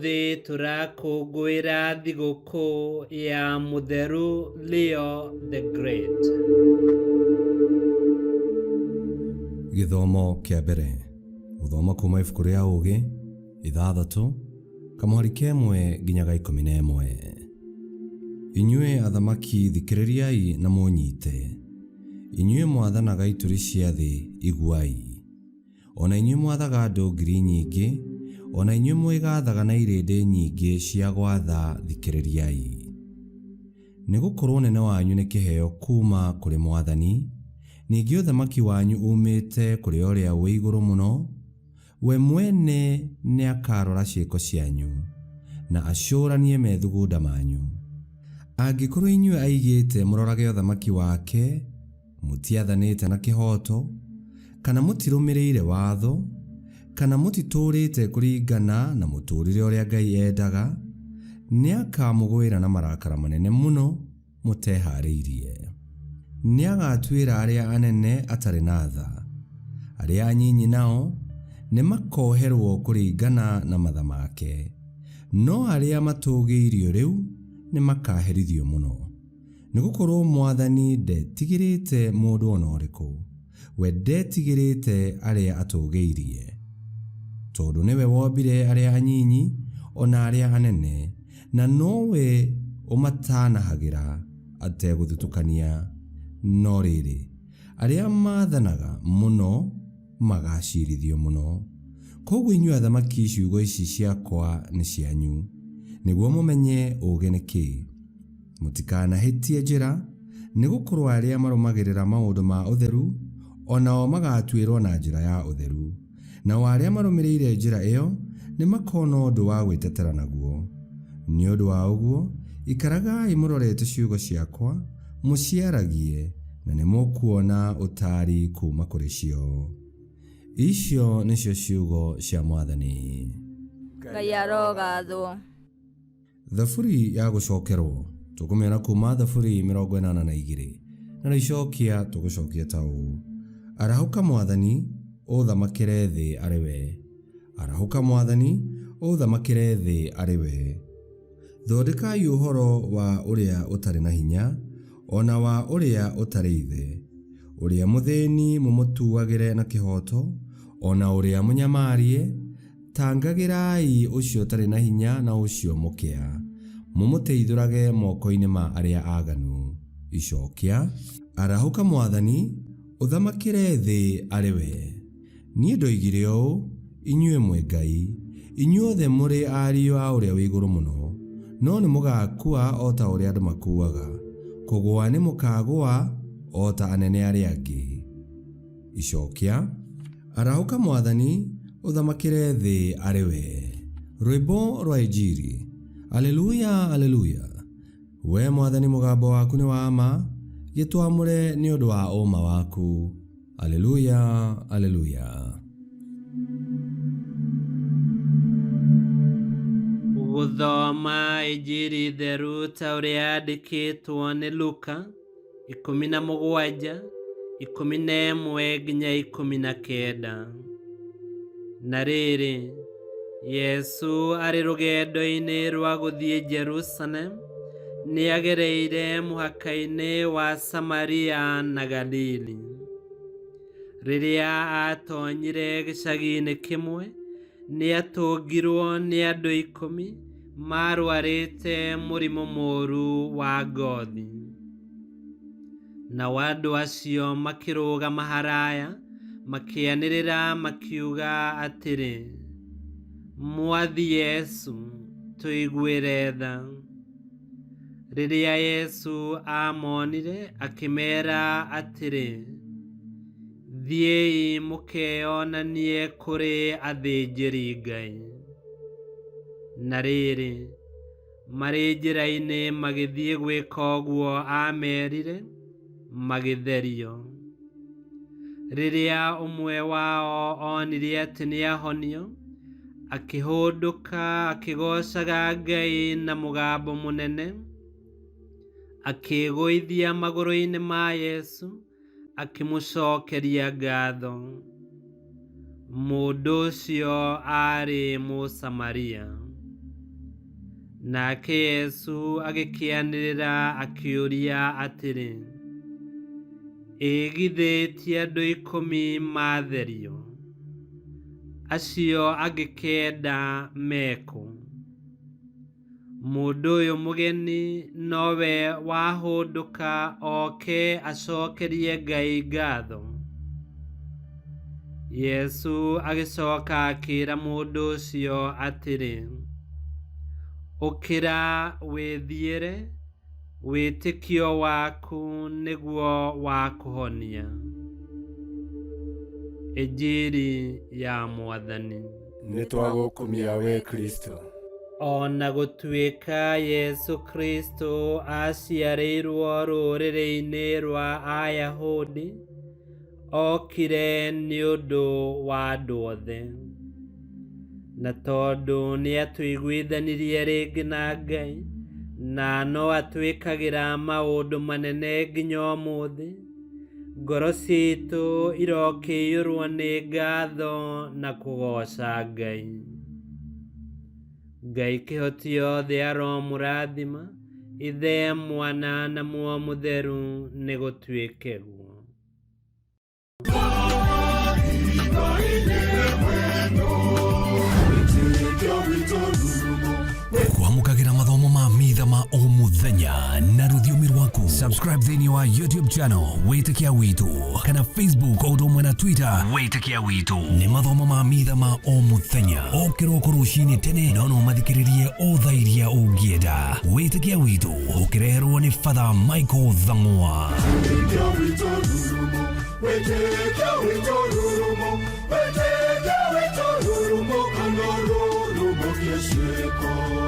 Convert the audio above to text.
Umuthi turakũngũĩra thigũkũ ya Mũtheru Leo the Great. Gĩthomo kĩa mbere. Gũthoma kuuma ibuku rĩa Ũgĩ, 6, kamũhari kemwe nginyaga 11. Inyuĩ athamaki thikĩrĩriai na mũnyite. Inyuĩ mwathanaga ituri cia thĩ iguai. Ona inyuĩ mwathaga andũ ngiri nyingĩ, ona inyuĩ mwĩgathaga na irĩndĩ nyingĩ cia gwatha thikĩrĩriai. Nĩgũkorwo ũnene wanyu nĩ kĩheo kuma kũrĩ Mwathani, ningĩ ũthamaki wanyu umĩte kũrĩ ũrĩa wĩ igũrũ mũno. We mwene nĩakarora ciĩko cianyu na acũranie methugunda manyu. Angĩkorwo inyuĩ aigĩte mũrorage ũthamaki wake, mũtiathanĩte na kĩhoto, kana mũtirũmĩrĩire watho, kana mũtitũrĩte kũringana na mũtũrĩre ũrĩa Ngai endaga, nĩakamũgwĩra na marakara manene mũno mũteharĩirie. Nĩagatuĩra arĩa anene atarĩ na tha. Arĩa anyinyi nao nĩmakoherwo kũringana na matha make, no arĩa matũgĩirio rĩu nĩmakaherithio mũno. Nĩgũkorwo Mwathani ndetigĩrĩte mũndũ ona ũrĩkũ, we ndetigĩrĩte arĩa atũgĩirie. Tondũ nĩwe wombire arĩa anyinyi ona arĩa anene, na nowe ũmatanahagĩra ategũthutũkania. No rĩrĩ, arĩa mathanaga mũno magacirithio mũno. Koguo inyuĩ athamaki, ciugo ici ciakwa nĩ cianyu, nĩguo mũmenye ũũgĩ nĩ kĩĩ. Mũtikanahĩtie njĩra, nĩgũkorwo arĩa marũmagĩrĩra maũndũ ma ũtheru onao magatuĩrwo na njĩra ya ũtheru, nao arĩa marũmĩrĩire njĩra ĩyo nĩmakona ũndũ wa gwĩtetera naguo. Nĩ ũndũ wa ũguo, ikaragai mũrorete ciugo ciakwa, mũciaragie, na nĩmũkuona ũtari kuma kũrĩ cio. Icio nĩcio ciugo cia Mwathani. Ngai arogathwo. Thaburi ya gũcokerwo tũkũmĩona kuma Thaburi 82, na rĩcokia tũgũcokia ta ũũ: Arahũka Mwathani, ũthamakĩre thĩ arĩ we. Arahũka Mwathani, ũthamakĩre thĩ arĩ we. Thondekai ũhoro wa ũrĩa ũtarĩ na hinya, ona wa ũrĩa ũtarĩ ithe. Ũrĩa mũthĩni mũmũtuagĩre na kĩhoto, ona ũrĩa mũnyamarie. Tangagĩrai ũcio ũtarĩ na hinya na ũcio mũkĩa, mũmũteithũrage moko-inĩ ma arĩa aganu. Icokia: Arahũka Mwathani, ũthamakĩre thĩ arĩ we. Niĩ ndoigire ũũ, inyuĩ mwĩ ngai, inyuothe mũrĩ ariũ a ũrĩa wĩ igũrũ mũno, no nĩmũgakua o ta ũrĩa andũ makuaga, kũgũa nĩmũkagũa o ta anene arĩa angĩ. Icokia: Arahũka Mwathani, ũthamakĩre thĩ arĩ we. Rwĩmbo rwa Injili. Aleluya, aleluya. We Mwathani, mũgambo waku nĩ wa ma, gĩtwamũre nĩ ũndũ wa ũma waku. Aleluya, aleluya. Gũthoma Injili theru ta ũrĩa yandĩkĩtwo nĩ Luka 17, 11 nginya 19. Na rĩrĩ, Yesu arĩ rũgendo-inĩ rwa gũthiĩ Jerusalemu, nĩagereire mũhaka-inĩ wa Samaria na Galili. Rĩrĩa atonyire gĩcagi-inĩ kĩmwe, nĩatũngirwo nĩ andũ 10 marwarĩte mũrimũ mũũru wa ngothi. Nao andũ acio makĩrũgama haraya, makĩanĩrĩra makiuga atĩrĩ: Mwathi Yesu, tũiguĩre tha. Rĩrĩa Yesu amonire, akĩmeera atĩrĩ: Thiĩi mũkeyonanie kũrĩ athĩnjĩri Ngai. Na rĩrĩ, marĩ njĩra-inĩ magĩthiĩ gwĩka ũguo amerire, magĩtherio. Rĩrĩa ũmwe wao onire atĩ nĩahonio, akĩhũndũka akĩgoocaga Ngai na mũgambo mũnene, akĩĩgũithia magũrũ-inĩ ma Yesu, akĩmũcokeria ngatho. Mũndũ ũcio arĩ Mũsamaria. nake Yesu agĩkĩanĩrĩra akĩũria atĩrĩ, ĩ githĩ ti andũ 10 matherio? Acio angĩ 9 mekũ? Mũndũ ũyũ mũgeni nowe wahũndũka oke acokerie Ngai ngatho? Yesu agĩcoka akĩĩra mũndũ ũcio atĩrĩ, ũkĩra wĩthiĩre, wĩtĩkio waku nĩguo wakũhonia. Injili ya Mwathani. Nĩtwagũkumia we Kristo. Ona gũtuĩka Yesu Kristo aciarĩirwo rũrĩrĩ-inĩ rwa Ayahudi, okire nĩ ũndũ wa andũ othe. Na tondũ nĩatũiguithanirie rĩngĩ na Ngai, na no atwĩkagĩra maũndũ manene nginya ũmũthĩ, ngoro citũ irokĩiyũrwo nĩ ngatho na kũgoca Ngai. Ngai kĩhoti yothe aromũrathima, Ithe, Mwana na Muoyo Mũtheru nĩ gũtuĩke guo. Kwamũkagĩra mathomo ma mitha ma o mũthenya na rũthiomi rwaku. Subscribe thĩinĩ wa YouTube channel Wĩtĩkia Witũ, kana Facebook o ũndũ ũmwe na Twitter Wĩtĩkia Witũ. Nĩ mathomo ma mitha ma o mũthenya, o kĩroko rũcinĩ tene, no ũmathikĩrĩrie o thaa iria ũngĩenda. Wĩtĩkia Witũ ũkĩreherwo nĩ Father Michael Thang'wa. Wĩtĩkia Witũ rurumo, Wĩtĩkia Witũ rurumo, Wĩtĩkia Witũ rurumo, kana rurumo kĩciko.